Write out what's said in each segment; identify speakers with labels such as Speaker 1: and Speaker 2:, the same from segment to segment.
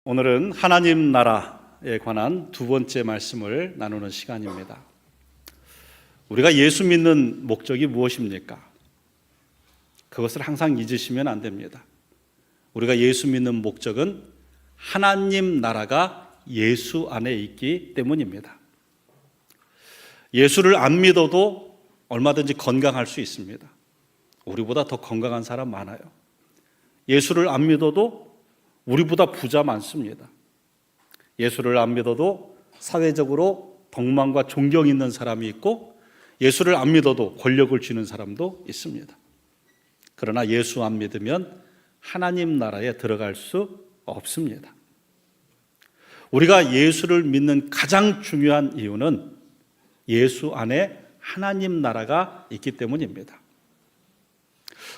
Speaker 1: 오늘은 하나님 나라에 관한 두 번째 말씀을 나누는 시간입니다. 우리가 예수 믿는 목적이 무엇입니까? 그것을 항상 잊으시면 안 됩니다. 우리가 예수 믿는 목적은 하나님 나라가 예수 안에 있기 때문입니다. 예수를 안 믿어도 얼마든지 건강할 수 있습니다. 우리보다 더 건강한 사람 많아요. 예수를 안 믿어도 우리보다 부자 많습니다. 예수를 안 믿어도 사회적으로 덕망과 존경 있는 사람이 있고, 예수를 안 믿어도 권력을 쥐는 사람도 있습니다. 그러나 예수 안 믿으면 하나님 나라에 들어갈 수 없습니다. 우리가 예수를 믿는 가장 중요한 이유는 예수 안에 하나님 나라가 있기 때문입니다.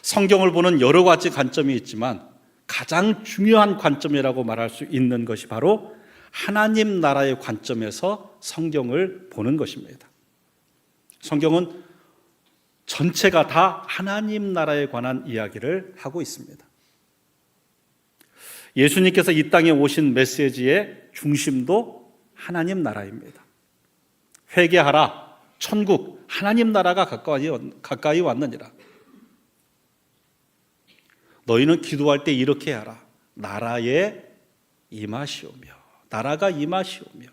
Speaker 1: 성경을 보는 여러 가지 관점이 있지만 가장 중요한 관점이라고 말할 수 있는 것이 바로 하나님 나라의 관점에서 성경을 보는 것입니다. 성경은 전체가 다 하나님 나라에 관한 이야기를 하고 있습니다. 예수님께서 이 땅에 오신 메시지의 중심도 하나님 나라입니다. 회개하라, 천국, 하나님 나라가 가까이 왔느니라. 너희는 기도할 때 이렇게 하라. 나라에 임하시오며, 나라가 임하시오며,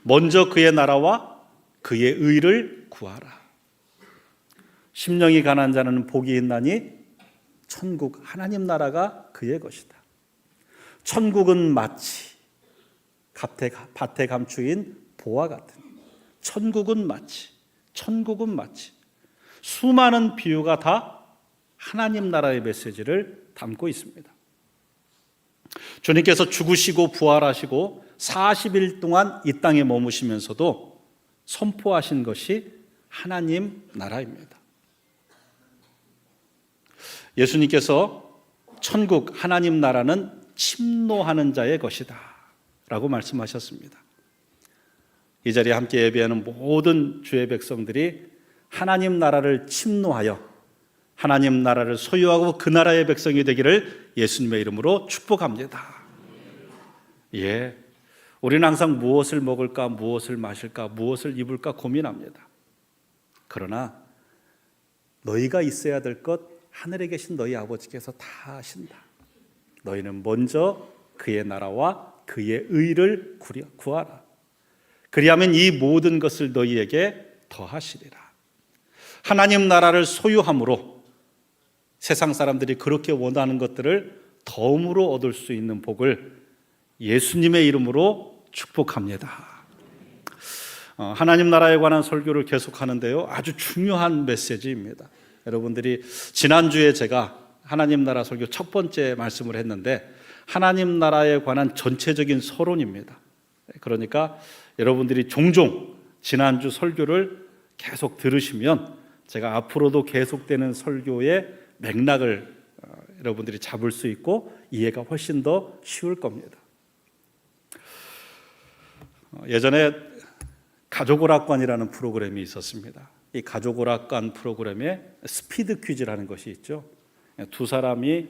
Speaker 1: 먼저 그의 나라와 그의 의를 구하라. 심령이 가난한 자는 복이 있나니 천국, 하나님 나라가 그의 것이다. 천국은 마치 밭에 감추인 보화 같으니, 천국은 마치 수많은 비유가 다 하나님 나라의 메시지를 담고 있습니다. 주님께서 죽으시고 부활하시고 40일 동안 이 땅에 머무시면서도 선포하신 것이 하나님 나라입니다. 예수님께서 천국, 하나님 나라는 침노하는 자의 것이다 라고 말씀하셨습니다. 이 자리에 함께 예배하는 모든 주의 백성들이 하나님 나라를 침노하여 하나님 나라를 소유하고 그 나라의 백성이 되기를 예수님의 이름으로 축복합니다. 예, 우리는 항상 무엇을 먹을까, 무엇을 마실까, 무엇을 입을까 고민합니다. 그러나 너희가 있어야 될 것 하늘에 계신 너희 아버지께서 다 아신다. 너희는 먼저 그의 나라와 그의 의를 구하라. 그리하면 이 모든 것을 너희에게 더하시리라. 하나님 나라를 소유함으로 세상 사람들이 그렇게 원하는 것들을 덤으로 얻을 수 있는 복을 예수님의 이름으로 축복합니다. 하나님 나라에 관한 설교를 계속하는데요, 아주 중요한 메시지입니다. 여러분들이 지난주에 제가 하나님 나라 설교 첫 번째 말씀을 했는데 하나님 나라에 관한 전체적인 서론입니다. 그러니까 여러분들이 종종 지난주 설교를 계속 들으시면 제가 앞으로도 계속되는 설교의 맥락을 여러분들이 잡을 수 있고 이해가 훨씬 더 쉬울 겁니다. 예전에 가족오락관이라는 프로그램이 있었습니다. 이 가족오락관 프로그램에 스피드 퀴즈라는 것이 있죠. 두 사람이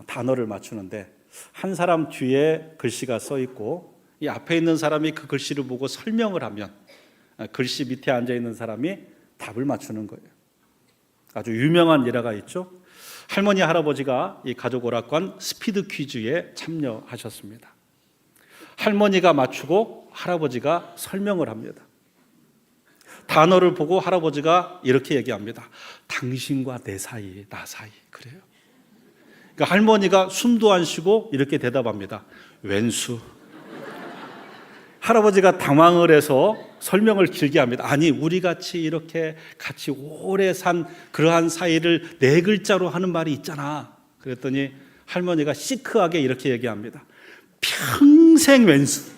Speaker 1: 단어를 맞추는데 한 사람 뒤에 글씨가 써 있고 이 앞에 있는 사람이 그 글씨를 보고 설명을 하면 글씨 밑에 앉아 있는 사람이 답을 맞추는 거예요. 아주 유명한 일화가 있죠. 할머니 할아버지가 이 가족오락관 스피드 퀴즈에 참여하셨습니다. 할머니가 맞추고 할아버지가 설명을 합니다. 단어를 보고 할아버지가 이렇게 얘기합니다. 당신과 내 사이, 나 사이. 그래요. 그러니까 할머니가 숨도 안 쉬고 이렇게 대답합니다. 왼수. 할아버지가 당황을 해서 설명을 길게 합니다. 아니, 우리 같이 이렇게 같이 오래 산 그러한 사이를 네 글자로 하는 말이 있잖아. 그랬더니 할머니가 시크하게 이렇게 얘기합니다. 평생 왼수.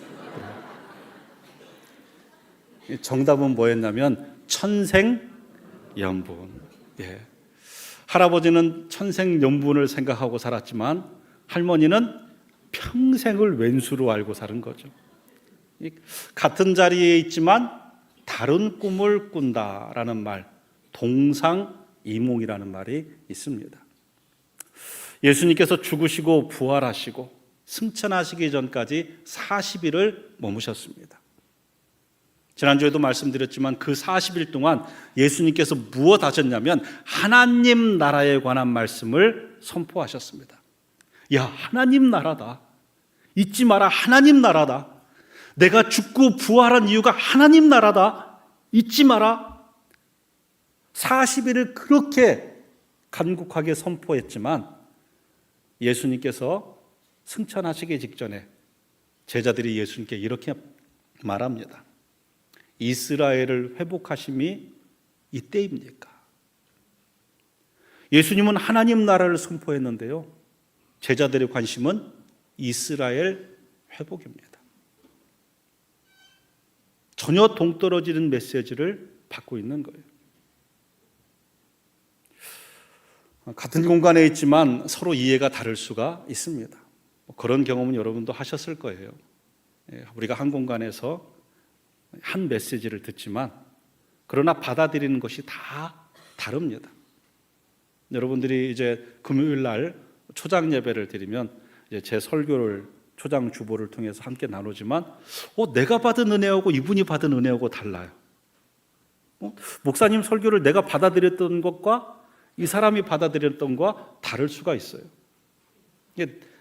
Speaker 1: 정답은 뭐였냐면 천생연분. 예. 할아버지는 천생연분을 생각하고 살았지만 할머니는 평생을 왼수로 알고 사는 거죠. 같은 자리에 있지만 다른 꿈을 꾼다라는 말, 동상이몽이라는 말이 있습니다. 예수님께서 죽으시고 부활하시고 승천하시기 전까지 40일을 머무셨습니다. 지난주에도 말씀드렸지만 그 40일 동안 예수님께서 무엇 하셨냐면 하나님 나라에 관한 말씀을 선포하셨습니다. 야, 하나님 나라다. 잊지 마라. 하나님 나라다. 내가 죽고 부활한 이유가 하나님 나라다. 잊지 마라. 40일을 그렇게 간곡하게 선포했지만 예수님께서 승천하시기 직전에 제자들이 예수님께 이렇게 말합니다. 이스라엘을 회복하심이 이때입니까? 예수님은 하나님 나라를 선포했는데요, 제자들의 관심은 이스라엘 회복입니다. 전혀 동떨어지는 메시지를 받고 있는 거예요. 같은 공간에 있지만 서로 이해가 다를 수가 있습니다. 그런 경험은 여러분도 하셨을 거예요. 우리가 한 공간에서 한 메시지를 듣지만 그러나 받아들이는 것이 다 다릅니다. 여러분들이 이제 금요일 날 초장 예배를 드리면 이제 제 설교를 초장 주보를 통해서 함께 나누지만 내가 받은 은혜하고 이분이 받은 은혜하고 달라요. 목사님 설교를 내가 받아들였던 것과 이 사람이 받아들였던 것과 다를 수가 있어요.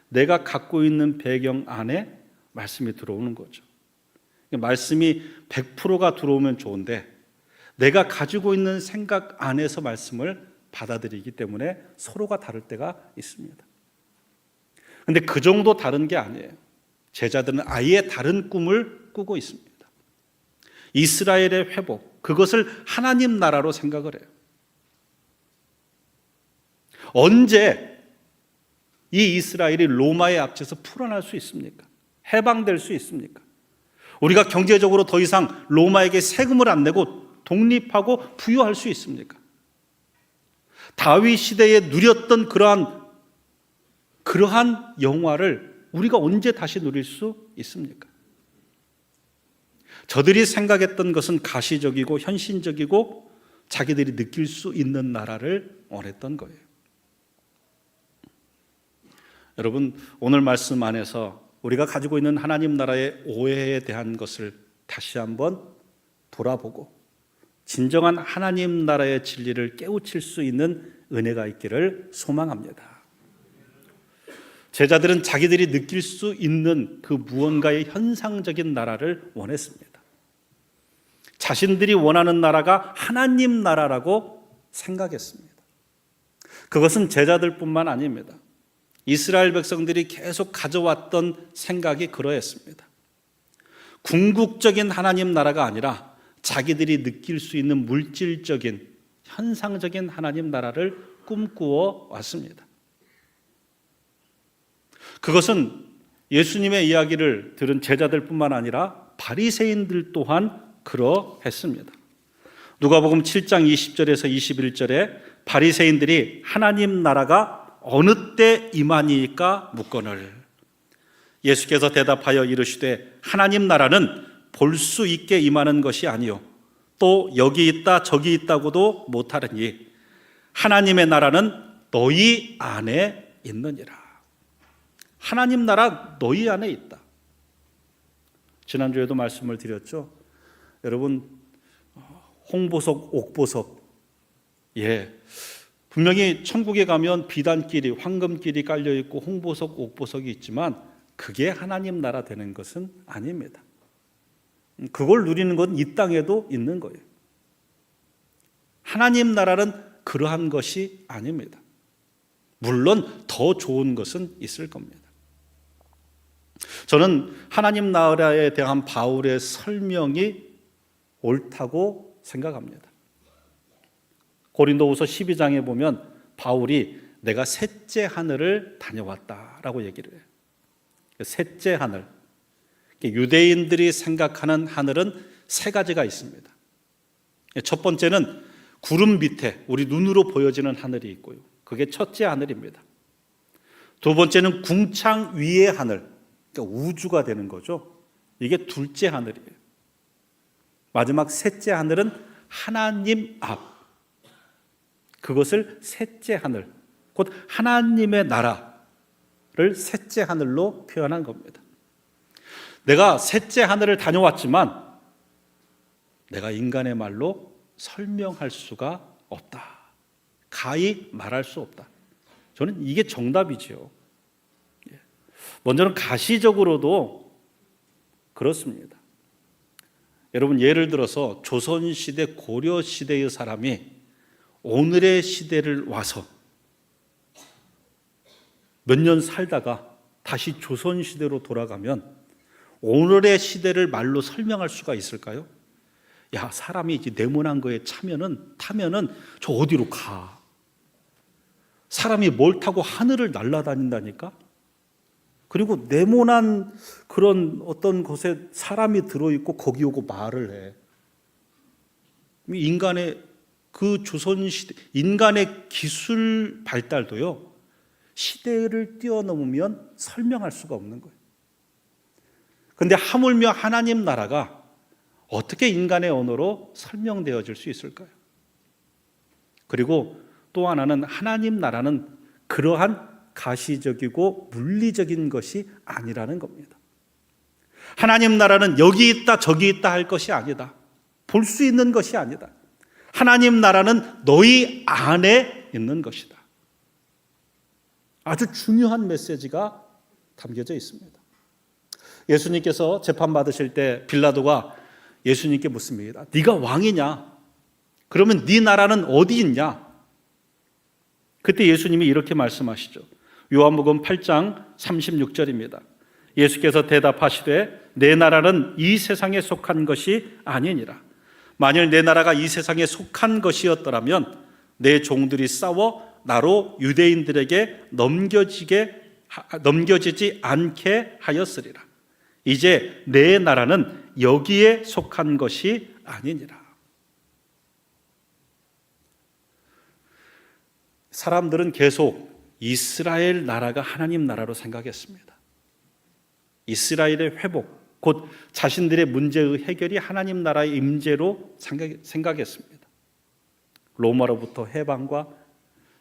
Speaker 1: 내가 갖고 있는 배경 안에 말씀이 들어오는 거죠. 말씀이 100%가 들어오면 좋은데 내가 가지고 있는 생각 안에서 말씀을 받아들이기 때문에 서로가 다를 때가 있습니다. 그런데 그 정도 다른 게 아니에요. 제자들은 아예 다른 꿈을 꾸고 있습니다. 이스라엘의 회복, 그것을 하나님 나라로 생각을 해요. 언제 이 이스라엘이 로마의 압제에서 풀어날 수 있습니까? 해방될 수 있습니까? 우리가 경제적으로 더 이상 로마에게 세금을 안 내고 독립하고 부유할 수 있습니까? 다윗 시대에 누렸던 그러한 영화를 우리가 언제 다시 누릴 수 있습니까? 저들이 생각했던 것은 가시적이고 현실적이고 자기들이 느낄 수 있는 나라를 원했던 거예요. 여러분, 오늘 말씀 안에서 우리가 가지고 있는 하나님 나라의 오해에 대한 것을 다시 한번 돌아보고 진정한 하나님 나라의 진리를 깨우칠 수 있는 은혜가 있기를 소망합니다. 제자들은 자기들이 느낄 수 있는 그 무언가의 현상적인 나라를 원했습니다. 자신들이 원하는 나라가 하나님 나라라고 생각했습니다. 그것은 제자들뿐만 아닙니다. 이스라엘 백성들이 계속 가져왔던 생각이 그러했습니다. 궁극적인 하나님 나라가 아니라 자기들이 느낄 수 있는 물질적인 현상적인 하나님 나라를 꿈꾸어 왔습니다. 그것은 예수님의 이야기를 들은 제자들뿐만 아니라 바리새인들 또한 그러했습니다. 누가복음 7장 20절에서 21절에 바리새인들이 하나님 나라가 어느 때 임하니까 묻거늘 예수께서 대답하여 이르시되 하나님 나라는 볼 수 있게 임하는 것이 아니요 또 여기 있다 저기 있다고도 못하느니 하나님의 나라는 너희 안에 있느니라. 하나님 나라 너희 안에 있다. 지난주에도 말씀을 드렸죠. 여러분, 홍보석, 옥보석, 분명히 천국에 가면 비단길이, 황금길이 깔려있고 홍보석, 옥보석이 있지만 그게 하나님 나라 되는 것은 아닙니다. 그걸 누리는 건 이 땅에도 있는 거예요. 하나님 나라는 그러한 것이 아닙니다. 물론 더 좋은 것은 있을 겁니다. 저는 하나님 나라에 대한 바울의 설명이 옳다고 생각합니다. 고린도후서 12장에 보면 바울이 내가 셋째 하늘을 다녀왔다라고 얘기를 해요. 셋째 하늘, 유대인들이 생각하는 하늘은 세 가지가 있습니다. 첫 번째는 구름 밑에 우리 눈으로 보여지는 하늘이 있고요, 그게 첫째 하늘입니다. 두 번째는 궁창 위의 하늘, 그러니까 우주가 되는 거죠. 이게 둘째 하늘이에요. 마지막 셋째 하늘은 하나님 앞, 그것을 셋째 하늘, 곧 하나님의 나라, 셋째 하늘로 표현한 겁니다. 내가 셋째 하늘을 다녀왔지만 내가 인간의 말로 설명할 수가 없다. 가히 말할 수 없다. 저는 이게 정답이죠. 먼저는 가시적으로도 그렇습니다. 여러분, 예를 들어서 조선시대, 고려시대의 사람이 오늘의 시대를 와서 몇 년 살다가 다시 조선시대로 돌아가면 오늘의 시대를 말로 설명할 수가 있을까요? 야, 사람이 이제 네모난 거에 타면은 저 어디로 가? 사람이 뭘 타고 하늘을 날아다닌다니까? 그리고 네모난 그런 어떤 곳에 사람이 들어있고 거기 오고 말을 해. 인간의 그 조선시대, 인간의 기술 발달도요, 시대를 뛰어넘으면 설명할 수가 없는 거예요. 그런데 하물며 하나님 나라가 어떻게 인간의 언어로 설명되어질 수 있을까요? 그리고 또 하나는 하나님 나라는 그러한 가시적이고 물리적인 것이 아니라는 겁니다. 하나님 나라는 여기 있다 저기 있다 할 것이 아니다. 볼 수 있는 것이 아니다. 하나님 나라는 너희 안에 있는 것이다. 아주 중요한 메시지가 담겨져 있습니다. 예수님께서 재판받으실 때 빌라도가 예수님께 묻습니다. 네가 왕이냐? 그러면 네 나라는 어디 있냐? 그때 예수님이 이렇게 말씀하시죠. 요한복음 8장 36절입니다. 예수께서 대답하시되 내 나라는 이 세상에 속한 것이 아니니라. 만일 내 나라가 이 세상에 속한 것이었더라면 내 종들이 싸워 나로 유대인들에게 넘겨지지 않게 하였으리라. 이제 내 나라는 여기에 속한 것이 아니니라. 사람들은 계속 이스라엘 나라가 하나님 나라로 생각했습니다. 이스라엘의 회복, 곧 자신들의 문제의 해결이 하나님 나라의 임재로 생각했습니다. 로마로부터 해방과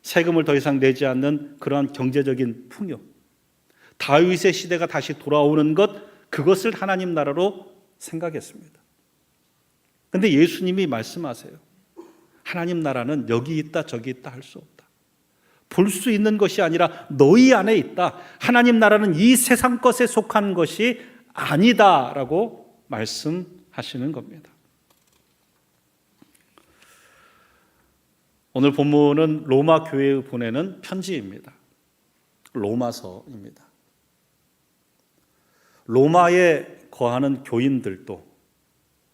Speaker 1: 세금을 더 이상 내지 않는 그러한 경제적인 풍요, 다윗의 시대가 다시 돌아오는 것, 그것을 하나님 나라로 생각했습니다. 그런데 예수님이 말씀하세요. 하나님 나라는 여기 있다 저기 있다 할 수 없다. 볼 수 있는 것이 아니라 너희 안에 있다. 하나님 나라는 이 세상 것에 속한 것이 아니다라고 말씀하시는 겁니다. 오늘 본문은 로마 교회에 보내는 편지입니다. 로마서입니다. 로마에 거하는 교인들도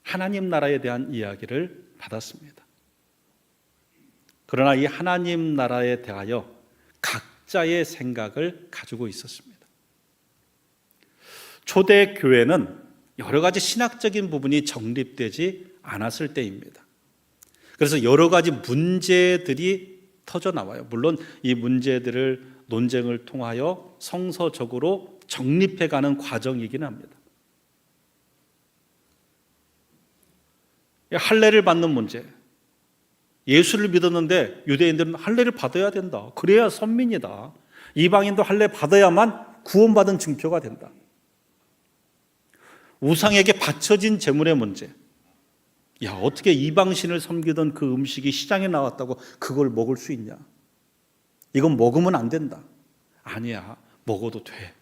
Speaker 1: 하나님 나라에 대한 이야기를 받았습니다. 그러나 이 하나님 나라에 대하여 각자의 생각을 가지고 있었습니다. 초대 교회는 여러 가지 신학적인 부분이 정립되지 않았을 때입니다. 그래서 여러 가지 문제들이 터져 나와요. 물론 이 문제들을 논쟁을 통하여 성서적으로 정립해가는 과정이긴 합니다. 할례를 받는 문제. 예수를 믿었는데 유대인들은 할례를 받아야 된다. 그래야 선민이다. 이방인도 할례 받아야만 구원받은 증표가 된다. 우상에게 바쳐진 제물의 문제. 야, 어떻게 이방신을 섬기던 그 음식이 시장에 나왔다고 그걸 먹을 수 있냐? 이건 먹으면 안 된다. 아니야, 먹어도 돼.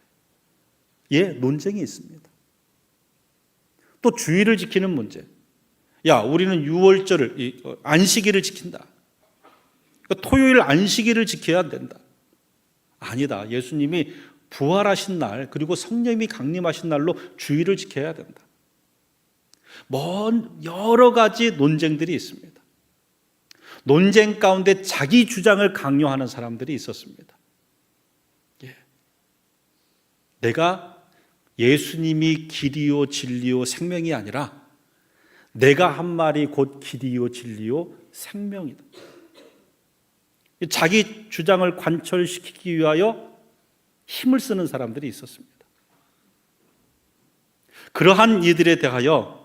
Speaker 1: 예, 논쟁이 있습니다. 또 주의를 지키는 문제. 야, 우리는 유월절을, 안식일을 지킨다. 그러니까 토요일 안식일을 지켜야 된다. 아니다. 예수님이 부활하신 날, 그리고 성령님이 강림하신 날로 주일을 지켜야 된다. 여러 가지 논쟁들이 있습니다. 논쟁 가운데 자기 주장을 강요하는 사람들이 있었습니다. 예. 내가 예수님이 길이요 진리요 생명이 아니라 내가 한 말이 곧 길이요 진리요 생명이다. 자기 주장을 관철시키기 위하여 힘을 쓰는 사람들이 있었습니다. 그러한 이들에 대하여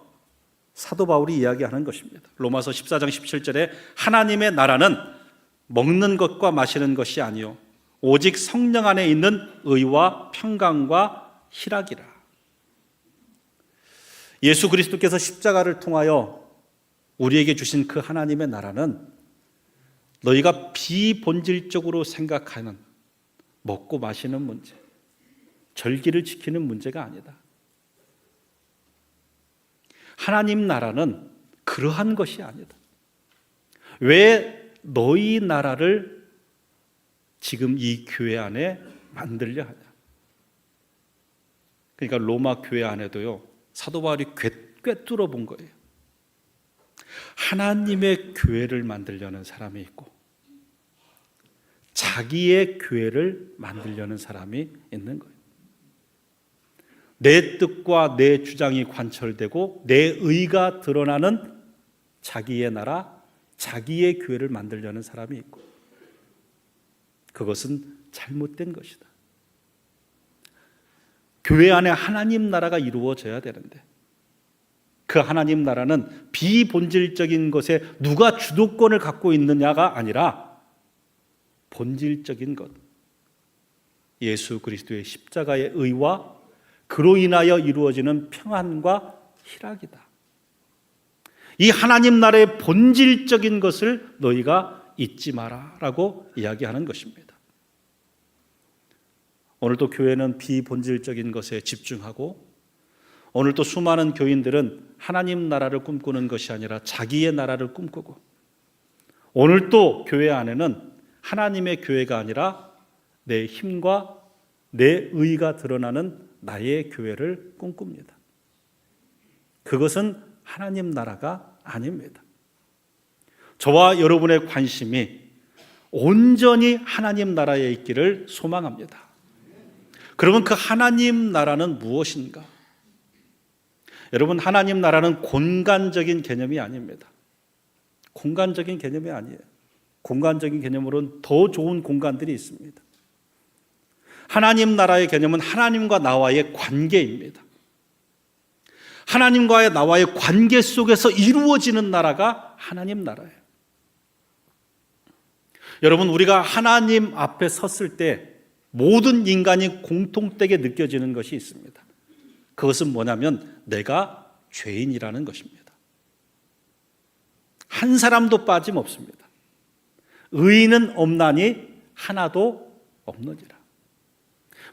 Speaker 1: 사도 바울이 이야기하는 것입니다. 로마서 14장 17절에 하나님의 나라는 먹는 것과 마시는 것이 아니요 오직 성령 안에 있는 의와 평강과 희락이라. 예수 그리스도께서 십자가를 통하여 우리에게 주신 그 하나님의 나라는 너희가 비본질적으로 생각하는 먹고 마시는 문제, 절기를 지키는 문제가 아니다. 하나님 나라는 그러한 것이 아니다. 왜 너희 나라를 지금 이 교회 안에 만들려 하냐? 그러니까 로마 교회 안에도요, 사도 바울이 꿰뚫어 본 거예요. 하나님의 교회를 만들려는 사람이 있고 자기의 교회를 만들려는 사람이 있는 거예요. 내 뜻과 내 주장이 관철되고 내 의가 드러나는 자기의 나라, 자기의 교회를 만들려는 사람이 있고, 그것은 잘못된 것이다. 교회 안에 하나님 나라가 이루어져야 되는데 그 하나님 나라는 비본질적인 것에 누가 주도권을 갖고 있느냐가 아니라 본질적인 것, 예수 그리스도의 십자가의 의와 그로 인하여 이루어지는 평안과 희락이다. 이 하나님 나라의 본질적인 것을 너희가 잊지 마라라고 이야기하는 것입니다. 오늘도 교회는 비본질적인 것에 집중하고, 오늘도 수많은 교인들은 하나님 나라를 꿈꾸는 것이 아니라 자기의 나라를 꿈꾸고, 오늘도 교회 안에는 하나님의 교회가 아니라 내 힘과 내 의가 드러나는 나의 교회를 꿈꿉니다. 그것은 하나님 나라가 아닙니다. 저와 여러분의 관심이 온전히 하나님 나라에 있기를 소망합니다. 그러면 그 하나님 나라는 무엇인가? 여러분, 하나님 나라는 공간적인 개념이 아닙니다. 공간적인 개념이 아니에요. 공간적인 개념으로는 더 좋은 공간들이 있습니다. 하나님 나라의 개념은 하나님과 나와의 관계입니다. 하나님과의 나와의 관계 속에서 이루어지는 나라가 하나님 나라예요. 여러분, 우리가 하나님 앞에 섰을 때 모든 인간이 공통되게 느껴지는 것이 있습니다. 그것은 뭐냐면 내가 죄인이라는 것입니다. 한 사람도 빠짐없습니다. 의인은 없나니 하나도 없느니라.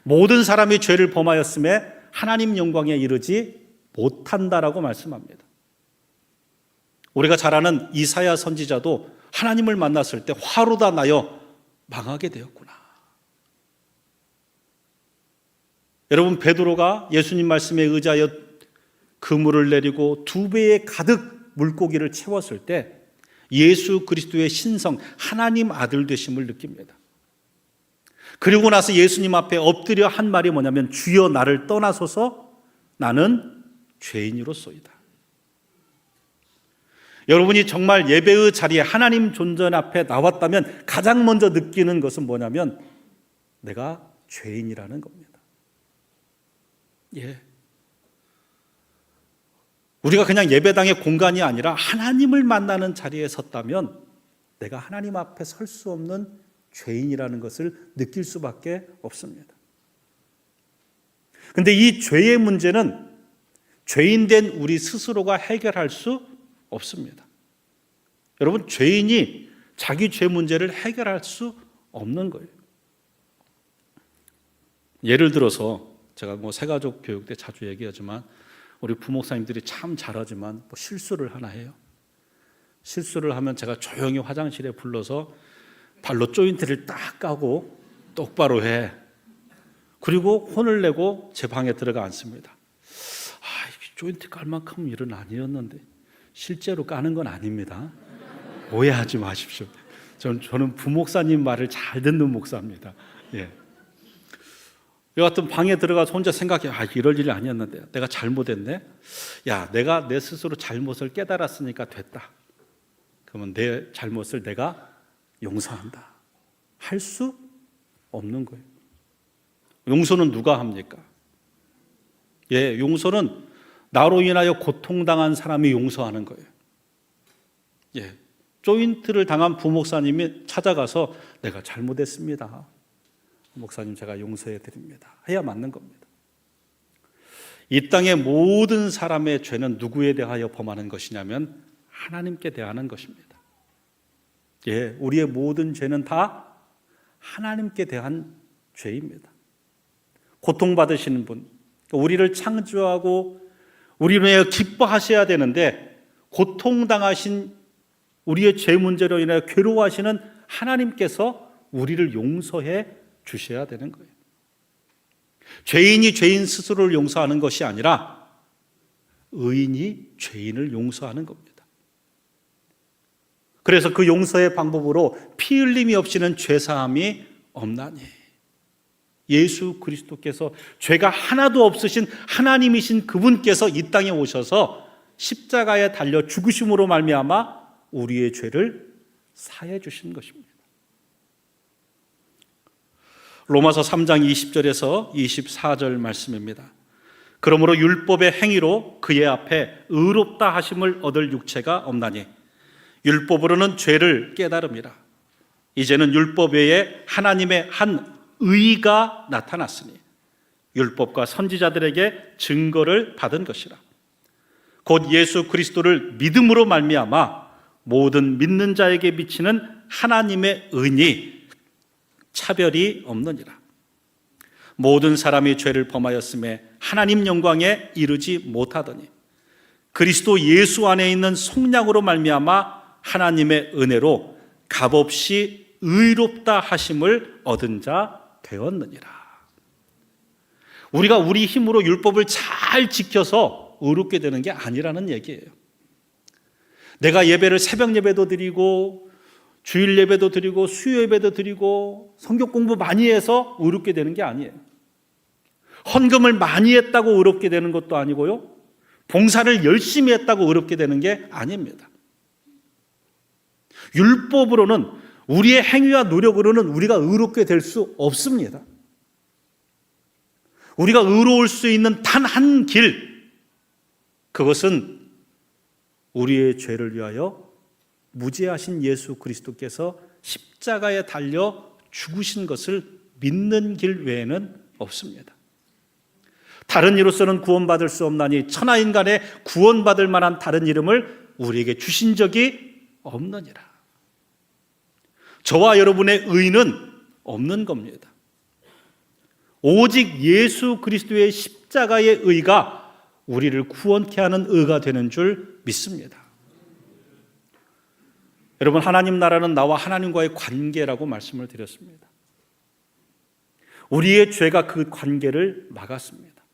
Speaker 1: 모든 사람이 죄를 범하였음에 하나님 영광에 이르지 못한다라고 말씀합니다. 우리가 잘 아는 이사야 선지자도 하나님을 만났을 때 화로다 나여 망하게 되었구나. 여러분, 베드로가 예수님 말씀에 의지하여 그물을 내리고 2배에 가득 물고기를 채웠을 때 예수 그리스도의 신성, 하나님 아들 되심을 느낍니다. 그리고 나서 예수님 앞에 엎드려 한 말이 뭐냐면 주여 나를 떠나소서 나는 죄인이로소이다. 여러분이 정말 예배의 자리에 하나님 존전 앞에 나왔다면 가장 먼저 느끼는 것은 뭐냐면 내가 죄인이라는 겁니다. 예. 우리가 그냥 예배당의 공간이 아니라 하나님을 만나는 자리에 섰다면 내가 하나님 앞에 설 수 없는 죄인이라는 것을 느낄 수밖에 없습니다. 그런데 이 죄의 문제는 죄인된 우리 스스로가 해결할 수 없습니다. 여러분, 죄인이 자기 죄 문제를 해결할 수 없는 거예요. 예를 들어서 제가 새가족 교육 때 자주 얘기하지만 우리 부목사님들이 참 잘하지만 실수를 하나 해요. 실수를 하면 제가 조용히 화장실에 불러서 발로 조인트를 딱 까고 똑바로 해. 그리고 혼을 내고 제 방에 들어가 앉습니다. 조인트 깔 만큼 일은 아니었는데 실제로 까는 건 아닙니다. 오해하지 마십시오. 저는 부목사님 말을 잘 듣는 목사입니다. 예. 여하튼 방에 들어가서 혼자 생각해, 이럴 일이 아니었는데 내가 잘못했네. 내가 내 스스로 잘못을 깨달았으니까 됐다. 그러면 내 잘못을 내가 용서한다. 할 수 없는 거예요. 용서는 누가 합니까? 용서는 나로 인하여 고통당한 사람이 용서하는 거예요. 조인트를 당한 부목사님이 찾아가서 내가 잘못했습니다. 목사님 제가 용서해 드립니다. 해야 맞는 겁니다. 이 땅의 모든 사람의 죄는 누구에 대하여 범하는 것이냐면 하나님께 대하는 것입니다. 예, 우리의 모든 죄는 다 하나님께 대한 죄입니다. 고통받으시는 분, 우리를 창조하고 우리를 위해 기뻐하셔야 되는데 고통당하신 우리의 죄 문제로 인해 괴로워하시는 하나님께서 우리를 용서해 주셔야 되는 거예요. 죄인이 죄인 스스로를 용서하는 것이 아니라 의인이 죄인을 용서하는 겁니다. 그래서 그 용서의 방법으로 피 흘림이 없이는 죄사함이 없나니, 예수 그리스도께서 죄가 하나도 없으신 하나님이신 그분께서 이 땅에 오셔서 십자가에 달려 죽으심으로 말미암아 우리의 죄를 사해 주신 것입니다. 로마서 3장 20절에서 24절 말씀입니다. 그러므로 율법의 행위로 그의 앞에 의롭다 하심을 얻을 육체가 없나니 율법으로는 죄를 깨달음이라. 이제는 율법 외에 하나님의 한 의가 나타났으니 율법과 선지자들에게 증거를 받은 것이라. 곧 예수 그리스도를 믿음으로 말미암아 모든 믿는 자에게 비치는 하나님의 은이 차별이 없느니라. 모든 사람이 죄를 범하였음에 하나님 영광에 이르지 못하더니 그리스도 예수 안에 있는 속량으로 말미암아 하나님의 은혜로 값없이 의롭다 하심을 얻은 자 되었느니라. 우리가 우리 힘으로 율법을 잘 지켜서 의롭게 되는 게 아니라는 얘기예요. 내가 예배를 새벽 예배도 드리고 주일 예배도 드리고 수요 예배도 드리고 성경 공부 많이 해서 의롭게 되는 게 아니에요. 헌금을 많이 했다고 의롭게 되는 것도 아니고요, 봉사를 열심히 했다고 의롭게 되는 게 아닙니다. 율법으로는, 우리의 행위와 노력으로는 우리가 의롭게 될 수 없습니다. 우리가 의로울 수 있는 단 한 길, 그것은 우리의 죄를 위하여 무죄하신 예수 그리스도께서 십자가에 달려 죽으신 것을 믿는 길 외에는 없습니다. 다른 이로서는 구원받을 수 없나니 천하인간의 구원받을 만한 다른 이름을 우리에게 주신 적이 없느니라. 저와 여러분의 의는 없는 겁니다. 오직 예수 그리스도의 십자가의 의가 우리를 구원케 하는 의가 되는 줄 믿습니다. 여러분, 하나님 나라는 나와 하나님과의 관계라고 말씀을 드렸습니다. 우리의 죄가 그 관계를 막았습니다.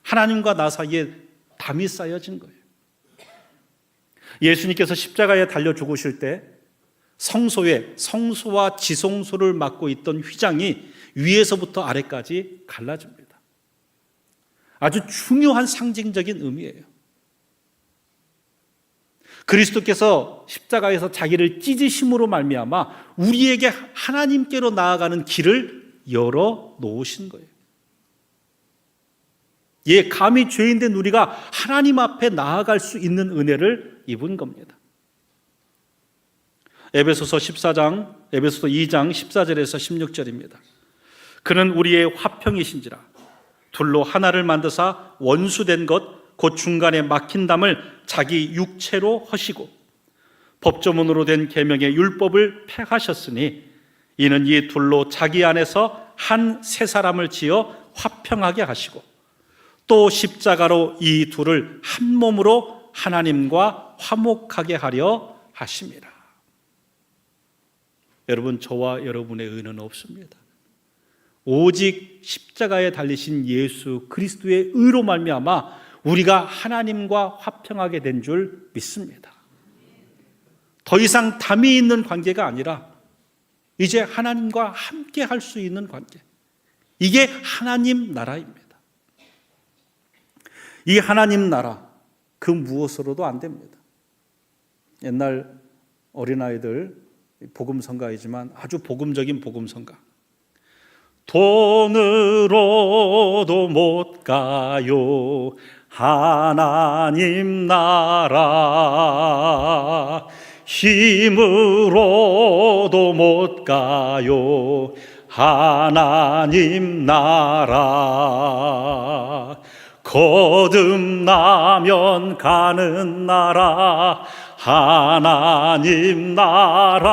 Speaker 1: 하나님과 나 사이에 담이 쌓여진 거예요. 예수님께서 십자가에 달려 죽으실 때 성소에 성소와 지성소를 막고 있던 휘장이 위에서부터 아래까지 갈라집니다. 아주 중요한 상징적인 의미예요. 그리스도께서 십자가에서 자기를 찢으심으로 말미암아 우리에게 하나님께로 나아가는 길을 열어 놓으신 거예요. 예, 감히 죄인된 우리가 하나님 앞에 나아갈 수 있는 은혜를 입은 겁니다. 에베소서 2장 14절에서 16절입니다. 그는 우리의 화평이신지라 둘로 하나를 만드사 원수된 것 곧 중간에 막힌 담을 자기 육체로 허시고 법조문으로 된 계명의 율법을 폐하셨으니 이는 이 둘로 자기 안에서 한 새 사람을 지어 화평하게 하시고 또 십자가로 이 둘을 한 몸으로 하나님과 화목하게 하려 하심이라. 여러분, 저와 여러분의 의는 없습니다. 오직 십자가에 달리신 예수 그리스도의 의로 말미암아 우리가 하나님과 화평하게 된 줄 믿습니다. 더 이상 담이 있는 관계가 아니라 이제 하나님과 함께 할 수 있는 관계, 이게 하나님 나라입니다. 이 하나님 나라, 그 무엇으로도 안 됩니다. 옛날 어린아이들 복음성가이지만 아주 복음적인 복음성가. 돈으로도 못 가요 하나님 나라, 힘으로도 못 가요 하나님 나라. 거듭나면 가는 나라, 하나님 나라.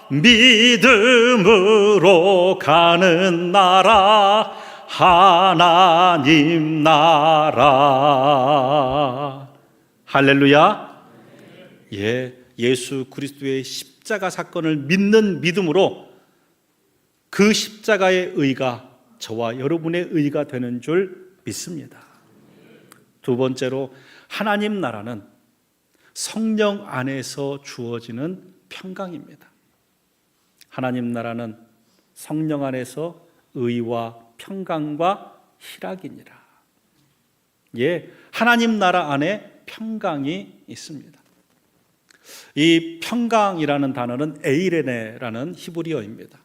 Speaker 1: 믿음으로 가는 나라, 하나님 나라. 할렐루야. 예수 그리스도의 십자가 사건을 믿는 믿음으로 그 십자가의 의가 저와 여러분의 의가 되는 줄 믿습니다. 두 번째로, 하나님 나라는 성령 안에서 주어지는 평강입니다. 하나님 나라는 성령 안에서 의와 평강과 희락이니라. 하나님 나라 안에 평강이 있습니다. 이 평강이라는 단어는 에이레네라는 히브리어입니다.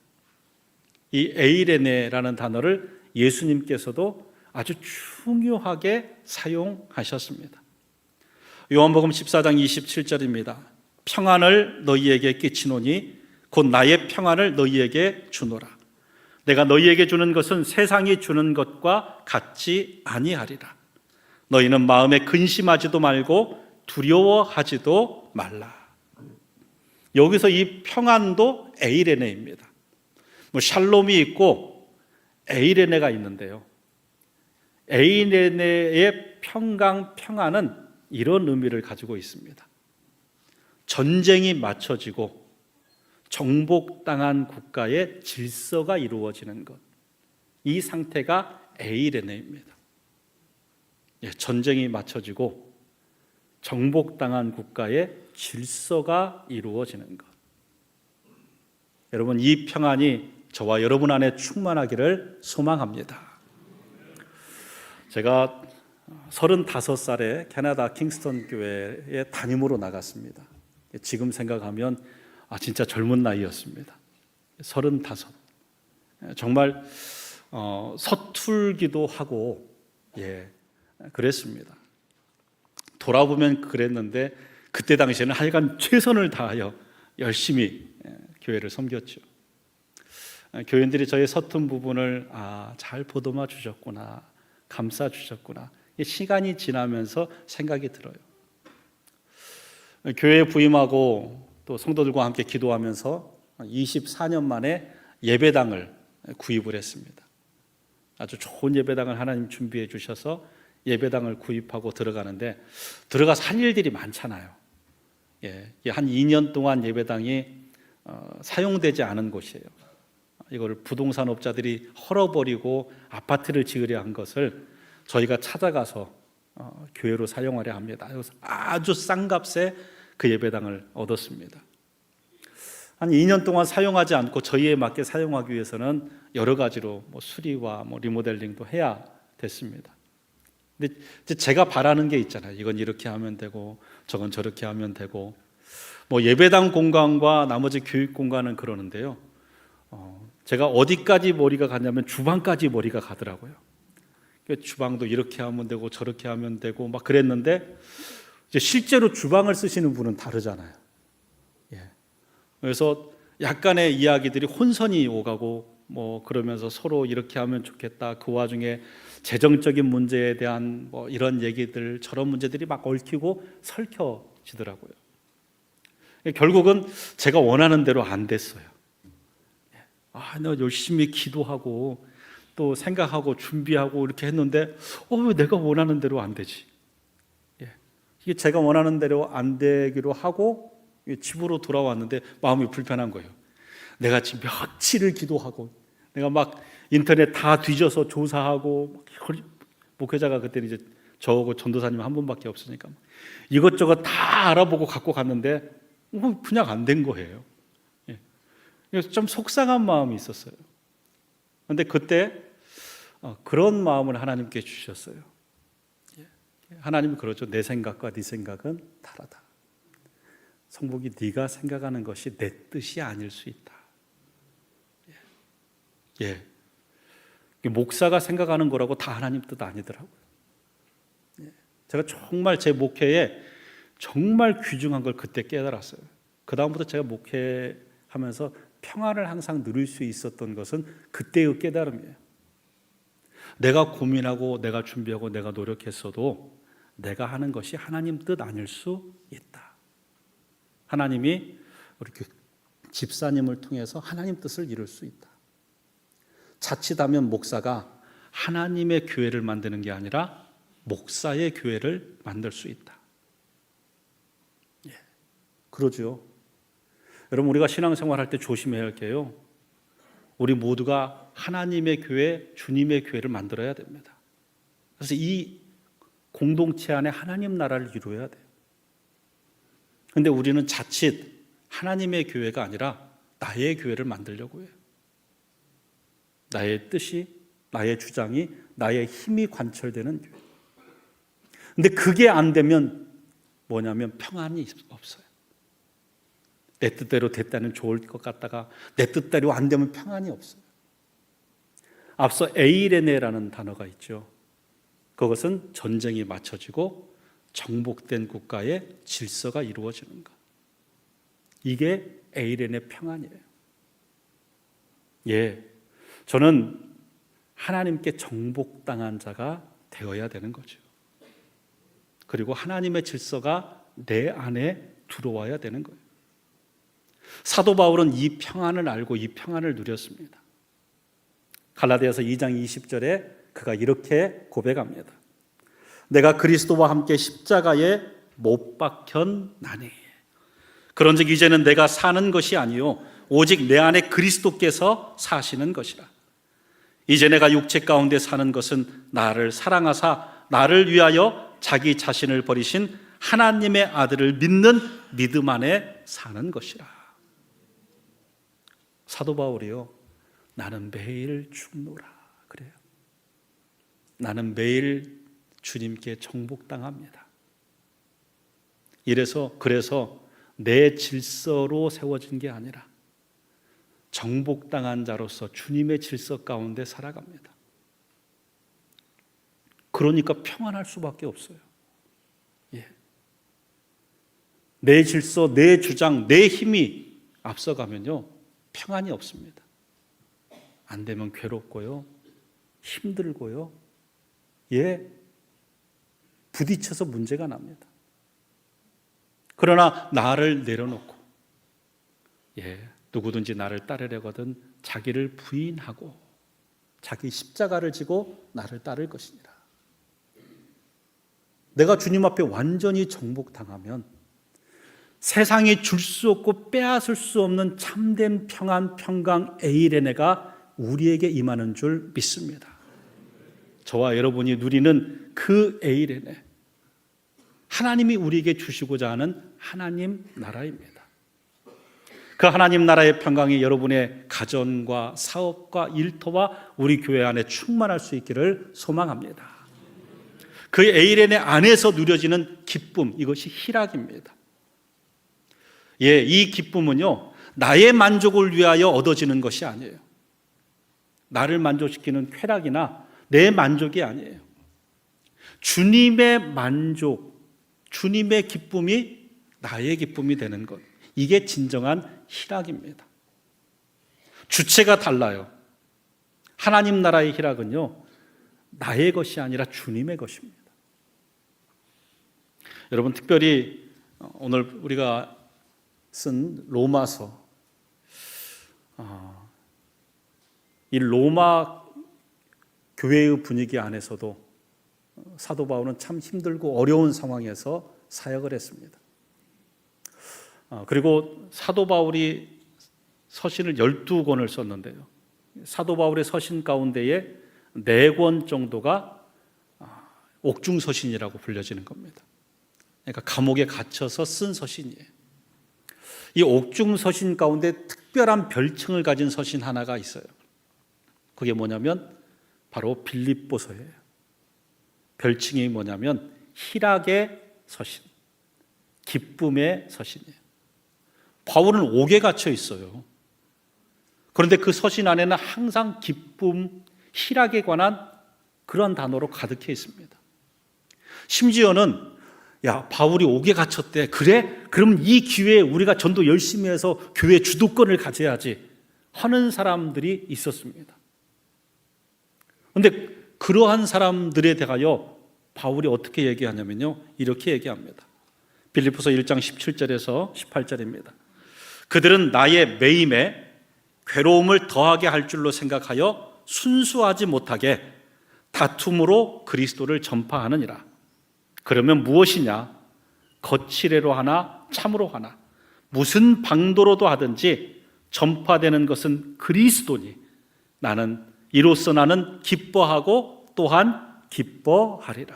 Speaker 1: 이 에이레네라는 단어를 예수님께서도 아주 중요하게 사용하셨습니다. 요한복음 14장 27절입니다. 평안을 너희에게 끼치노니 곧 나의 평안을 너희에게 주노라. 내가 너희에게 주는 것은 세상이 주는 것과 같지 아니하리라. 너희는 마음에 근심하지도 말고 두려워하지도 말라. 여기서 이 평안도 에이레네입니다. 샬롬이 있고 에이레네가 있는데요, 에이레네의 평강, 평안은 이런 의미를 가지고 있습니다. 전쟁이 맞춰지고 정복당한 국가의 질서가 이루어지는 것, 이 상태가 에이레네입니다. 전쟁이 맞춰지고 정복당한 국가의 질서가 이루어지는 것. 여러분, 이 평안이 저와 여러분 안에 충만하기를 소망합니다. 제가 35살에 캐나다 킹스턴 교회에 담임으로 나갔습니다. 지금 생각하면 진짜 젊은 나이였습니다. 35. 정말 서툴기도 하고 그랬습니다. 돌아보면 그랬는데 그때 당시에는 하여간 최선을 다하여 열심히 교회를 섬겼죠. 교인들이 저의 서툰 부분을 잘 보듬어 주셨구나, 감싸 주셨구나, 시간이 지나면서 생각이 들어요. 교회에 부임하고 또 성도들과 함께 기도하면서 24년 만에 예배당을 구입을 했습니다. 아주 좋은 예배당을 하나님 준비해 주셔서 예배당을 구입하고 들어가는데, 들어가서 할 일들이 많잖아요. 한 2년 동안 예배당이 사용되지 않은 곳이에요. 이걸 부동산업자들이 헐어버리고 아파트를 지으려 한 것을 저희가 찾아가서 교회로 사용하려 합니다. 그래서 아주 싼 값에 그 예배당을 얻었습니다. 한 2년 동안 사용하지 않고 저희에 맞게 사용하기 위해서는 여러 가지로 수리와 리모델링도 해야 됐습니다. 근데 제가 바라는 게 있잖아요. 이건 이렇게 하면 되고 저건 저렇게 하면 되고, 예배당 공간과 나머지 교육 공간은 그러는데요, 제가 어디까지 머리가 가냐면 주방까지 머리가 가더라고요. 주방도 이렇게 하면 되고 저렇게 하면 되고 막 그랬는데, 이제 실제로 주방을 쓰시는 분은 다르잖아요. 그래서 약간의 이야기들이 혼선이 오가고 그러면서 서로 이렇게 하면 좋겠다, 그 와중에 재정적인 문제에 대한 이런 얘기들, 저런 문제들이 막 얽히고 설켜지더라고요. 결국은 제가 원하는 대로 안 됐어요. 나 열심히 기도하고 또 생각하고 준비하고 이렇게 했는데 왜 내가 원하는 대로 안 되지? 이게 제가 원하는 대로 안 되기로 하고 집으로 돌아왔는데 마음이 불편한 거예요. 내가 지금 며칠을 기도하고 내가 막 인터넷 다 뒤져서 조사하고, 목회자가 그때는 이제 저하고 전도사님 한 분밖에 없으니까 이것저것 다 알아보고 갖고 갔는데 그냥 안 된 거예요. 그래서 좀 속상한 마음이 있었어요. 그런데 그때 그런 마음을 하나님께 주셨어요. 하나님이 그러죠. 내 생각과 네 생각은 다르다. 성복이 네가 생각하는 것이 내 뜻이 아닐 수 있다. 목사가 생각하는 거라고 다 하나님 뜻 아니더라고요. 제가 정말 제 목회에 정말 귀중한 걸 그때 깨달았어요. 그 다음부터 제가 목회하면서 평안을 항상 누릴 수 있었던 것은 그때의 깨달음이에요. 내가 고민하고 내가 준비하고 내가 노력했어도 내가 하는 것이 하나님 뜻 아닐 수 있다. 하나님이 우리 집사님을 통해서 하나님 뜻을 이룰 수 있다. 자칫하면 목사가 하나님의 교회를 만드는 게 아니라 목사의 교회를 만들 수 있다. 예, 그러죠. 여러분, 우리가 신앙생활할 때 조심해야 할 게요, 우리 모두가 하나님의 교회, 주님의 교회를 만들어야 됩니다. 그래서 이 공동체 안에 하나님 나라를 이루어야 돼요. 그런데 우리는 자칫 하나님의 교회가 아니라 나의 교회를 만들려고 해요. 나의 뜻이, 나의 주장이, 나의 힘이 관철되는 교회. 근데 그게 안 되면 뭐냐면 평안이 없어요. 내 뜻대로 됐다면 좋을 것 같다가 내 뜻대로 안 되면 평안이 없어요. 앞서 에이레네라는 단어가 있죠. 그것은 전쟁이 맞춰지고 정복된 국가의 질서가 이루어지는 것. 이게 에이레네 평안이에요. 예, 저는 하나님께 정복당한 자가 되어야 되는 거죠. 그리고 하나님의 질서가 내 안에 들어와야 되는 거예요. 사도 바울은 이 평안을 알고 이 평안을 누렸습니다. 갈라디아서 2장 20절에 그가 이렇게 고백합니다. 내가 그리스도와 함께 십자가에 못 박혔나니 그런즉 이제는 내가 사는 것이 아니요 오직 내 안에 그리스도께서 사시는 것이라. 이제 내가 육체 가운데 사는 것은 나를 사랑하사 나를 위하여 자기 자신을 버리신 하나님의 아들을 믿는 믿음 안에 사는 것이라. 사도 바울이요, 나는 매일 죽노라 그래요. 나는 매일 주님께 정복당합니다. 그래서 내 질서로 세워진 게 아니라 정복당한 자로서 주님의 질서 가운데 살아갑니다. 그러니까 평안할 수밖에 없어요. 예. 내 질서, 내 주장, 내 힘이 앞서가면요 평안이 없습니다. 안 되면 괴롭고요, 힘들고요, 예, 부딪혀서 문제가 납니다. 그러나 나를 내려놓고, 예, 누구든지 나를 따르려거든 자기를 부인하고 자기 십자가를 지고 나를 따를 것이니라. 내가 주님 앞에 완전히 정복당하면 세상이 줄 수 없고 빼앗을 수 없는 참된 평안, 평강, 에이레네가 우리에게 임하는 줄 믿습니다. 저와 여러분이 누리는 그 에이레네, 하나님이 우리에게 주시고자 하는 하나님 나라입니다. 그 하나님 나라의 평강이 여러분의 가정과 사업과 일터와 우리 교회 안에 충만할 수 있기를 소망합니다. 그 에이레네 안에서 누려지는 기쁨, 이것이 희락입니다. 예, 이 기쁨은요 나의 만족을 위하여 얻어지는 것이 아니에요. 나를 만족시키는 쾌락이나 내 만족이 아니에요. 주님의 만족, 주님의 기쁨이 나의 기쁨이 되는 것, 이게 진정한 희락입니다. 주체가 달라요. 하나님 나라의 희락은요 나의 것이 아니라 주님의 것입니다. 여러분, 특별히 오늘 우리가 쓴 로마서, 이 로마 교회의 분위기 안에서도 사도 바울은 참 힘들고 어려운 상황에서 사역을 했습니다. 그리고 사도 바울이 서신을 12권을 썼는데요, 사도 바울의 서신 가운데에 4권 정도가 옥중서신이라고 불려지는 겁니다. 그러니까 감옥에 갇혀서 쓴 서신이에요. 이 옥중서신 가운데 특별한 별칭을 가진 서신 하나가 있어요. 그게 뭐냐면 바로 빌립보서예요. 별칭이 뭐냐면 희락의 서신, 기쁨의 서신이에요. 바울은 옥에 갇혀 있어요. 그런데 그 서신 안에는 항상 기쁨, 희락에 관한 그런 단어로 가득해 있습니다. 심지어는 바울이 옥에 갇혔대. 그래? 그럼 이 기회에 우리가 전도 열심히 해서 교회 주도권을 가져야지. 하는 사람들이 있었습니다. 그런데 그러한 사람들에 대하여 바울이 어떻게 얘기하냐면요, 이렇게 얘기합니다. 빌립보서 1장 17절에서 18절입니다. 그들은 나의 매임에 괴로움을 더하게 할 줄로 생각하여 순수하지 못하게 다툼으로 그리스도를 전파하느니라. 그러면 무엇이냐? 거칠애로 하나 참으로 하나 무슨 방도로도 하든지 전파되는 것은 그리스도니 이로써 나는 기뻐하고 또한 기뻐하리라.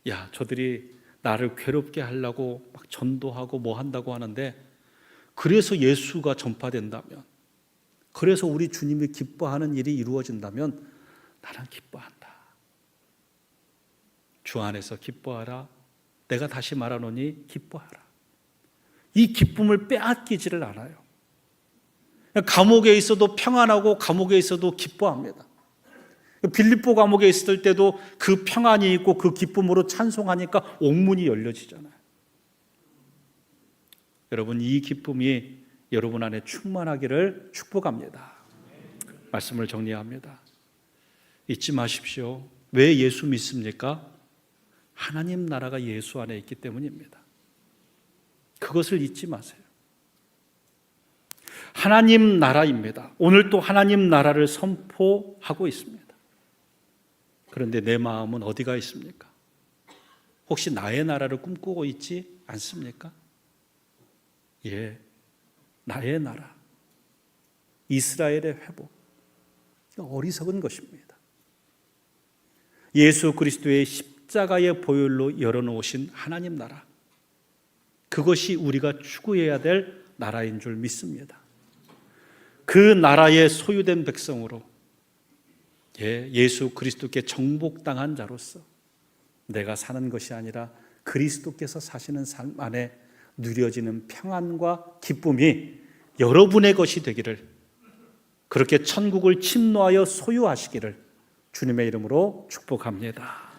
Speaker 1: 야, 저들이 나를 괴롭게 하려고 막 전도하고 뭐 한다고 하는데, 그래서 예수가 전파된다면, 그래서 우리 주님이 기뻐하는 일이 이루어진다면 나는 기뻐한다. 주 안에서 기뻐하라. 내가 다시 말하노니 기뻐하라. 이 기쁨을 빼앗기지를 않아요. 감옥에 있어도 평안하고 감옥에 있어도 기뻐합니다. 빌립보 감옥에 있을 때도 그 평안이 있고 그 기쁨으로 찬송하니까 옥문이 열려지잖아요. 여러분, 이 기쁨이 여러분 안에 충만하기를 축복합니다. 말씀을 정리합니다. 잊지 마십시오. 왜 예수 믿습니까? 하나님 나라가 예수 안에 있기 때문입니다. 그것을 잊지 마세요. 하나님 나라입니다. 오늘 또 하나님 나라를 선포하고 있습니다. 그런데 내 마음은 어디가 있습니까? 혹시 나의 나라를 꿈꾸고 있지 않습니까? 예, 나의 나라, 이스라엘의 회복, 어리석은 것입니다. 예수 그리스도의 십자가의 보혈로 열어놓으신 하나님 나라, 그것이 우리가 추구해야 될 나라인 줄 믿습니다. 그 나라의 소유된 백성으로 예수 그리스도께 정복당한 자로서 내가 사는 것이 아니라 그리스도께서 사시는 삶 안에 누려지는 평안과 기쁨이 여러분의 것이 되기를, 그렇게 천국을 침노하여 소유하시기를 주님의 이름으로 축복합니다.